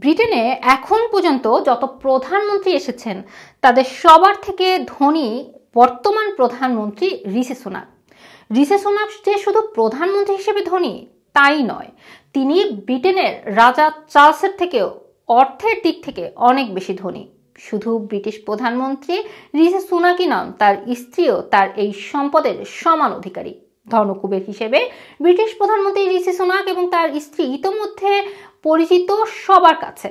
ব্রিটেনে এখন পর্যন্ত যত প্রধানমন্ত্রী এসেছেন তাদের সবার থেকে ধনী বর্তমান প্রধানমন্ত্রী ঋষি সুনাক। ঋষি সুনাক যে শুধু প্রধানমন্ত্রী হিসেবে ধনী তাই নয়, তিনি ব্রিটেনের রাজা চার্লসের থেকেও অর্থের দিক থেকে অনেক বেশি ধনী। শুধু ব্রিটিশ প্রধানমন্ত্রী ঋষি সুনাকই নন, তার স্ত্রীও তার এই সম্পদের সমান অধিকারী। ধনকুবের হিসেবে ব্রিটিশ প্রধানমন্ত্রী ঋষি সুনাক এবং তার স্ত্রী ইতোমধ্যে পরিচিত সবার কাছে।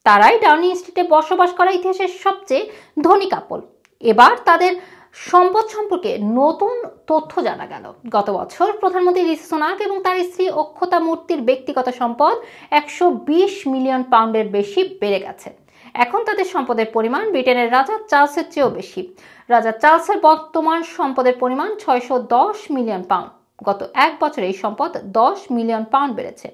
তারাই ডাউনিং স্ট্রিটে বসবাস করা ইতিহাসের সবচেয়ে ধনী কাপল। এবার তাদের সম্পদ সম্পর্কে নতুন তথ্য জানা গেল। গত বছর প্রধানমন্ত্রী ঋষি সুনাক এবং তার স্ত্রী অক্ষতা মূর্তির ব্যক্তিগত সম্পদ 120 মিলিয়ন পাউন্ডের বেশি বেড়ে গেছে। এখন তাদের সম্পদের পরিমাণ ব্রিটেনের রাজা চার্লসের চেয়েও বেশি। রাজা চার্লসের বর্তমান সম্পদের পরিমাণ 610 মিলিয়ন পাউন্ড। গত এক বছরে এই সম্পদ 10 মিলিয়ন পাউন্ড বেড়েছে।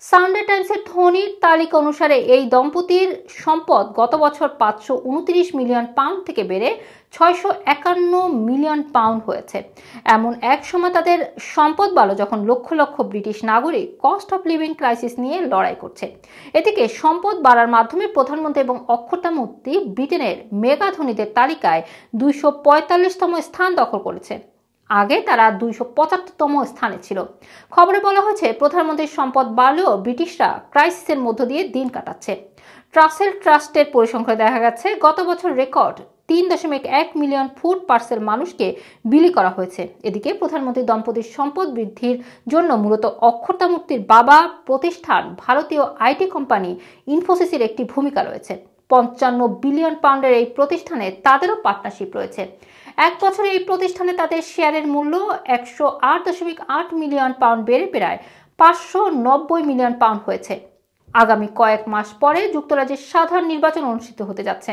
সানডে টাইমসের ধনীর তালিকা অনুসারে এই দম্পতির সম্পদ গত বছর 529 মিলিয়ন পাউন্ড থেকে বেড়ে 651 মিলিয়ন পাউন্ড হয়েছে। এমন এক সময় তাদের সম্পদ বাড়ল যখন লক্ষ লক্ষ ব্রিটিশ নাগরিক কস্ট অফ লিভিং ক্রাইসিস নিয়ে লড়াই করছে। এদিকে সম্পদ বাড়ার মাধ্যমে প্রধানমন্ত্রী এবং অক্ষতা মূর্তি ব্রিটেনের মেগা ধনীদের তালিকায় 245তম স্থান দখল করেছে। আগে তারা 275তম স্থানে ছিল। খবরে বলা হয়েছে প্রধানমন্ত্রীর সম্পদ বাড়লেও ব্রিটিশরা ক্রাইসিসের মধ্য দিয়ে দিন কাটাচ্ছে। ট্রাসেল ট্রাস্টের পরিসংখ্যানে দেখা গেছে গত বছর রেকর্ড 3.1 মিলিয়ন ফুড পার্সেল মানুষকে বিলি করা হয়েছে। এদিকে প্রধানমন্ত্রী দম্পতির সম্পদ বৃদ্ধির জন্য মূলত অক্ষতা মূর্তির বাবা প্রতিষ্ঠান ভারতীয় আইটি কোম্পানি ইনফোসিসের একটি ভূমিকা রয়েছে। 55 বিলিয়ন পাউন্ডের এই প্রতিষ্ঠানে তাদেরও পার্টনারশিপ রয়েছে। এক বছরে এই প্রতিষ্ঠানে তাদের শেয়ারের মূল্য 108.8 মিলিয়ন পাউন্ড বেড়ে প্রায় 590 মিলিয়ন পাউন্ড হয়েছে। আগামী কয়েক মাস পরে যুক্তরাজ্যের সাধারণ নির্বাচন অনুষ্ঠিত হতে যাচ্ছে।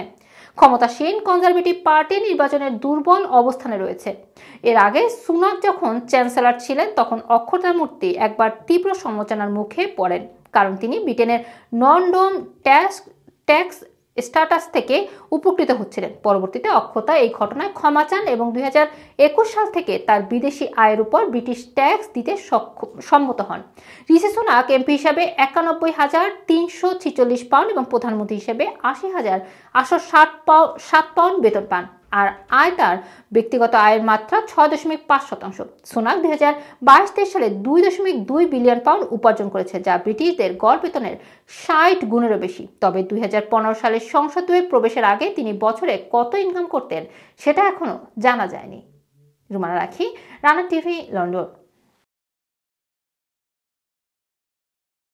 ক্ষমতাসীন কনজারভেটিভ পার্টি নির্বাচনের দুর্বল অবস্থানে রয়েছে। এর আগে সুনাক যখন চ্যান্সেলর ছিলেন তখন অক্ষতা মূর্তি একবার তীব্র সমালোচনার মুখে পড়েন, কারণ তিনি ব্রিটেনের নন ডোম ট্যাক্স স্ট্যাটাস থেকে উপকৃত হচ্ছিলেন। পরবর্তীতে অক্ষতা এই ঘটনায় ক্ষমা চান এবং 2021 সাল থেকে তার বিদেশি আয়ের উপর ব্রিটিশ ট্যাক্স দিতে সম্মত হন। ঋষি সুনাক এমপি হিসাবে 91,346 পাউন্ড এবং প্রধানমন্ত্রী হিসেবে 80,807 পাউন্ড বেতন পান। আর আয় তার ব্যক্তিগত আয়ের মাত্রা 6.5%। সুনাক 2022-23 সালে 2.2 বিলিয়ন পাউন্ড উপার্জন করেছে, যা ব্রিটিশদের গড় বেতনের 60 গুণেরও বেশি। তবে 2015 সালের সংসদে প্রবেশের আগে তিনি বছরে কত ইনকাম করতেন সেটা এখনো জানা যায়নি। রুমানা রাখি, রানা টিভি, লন্ডন।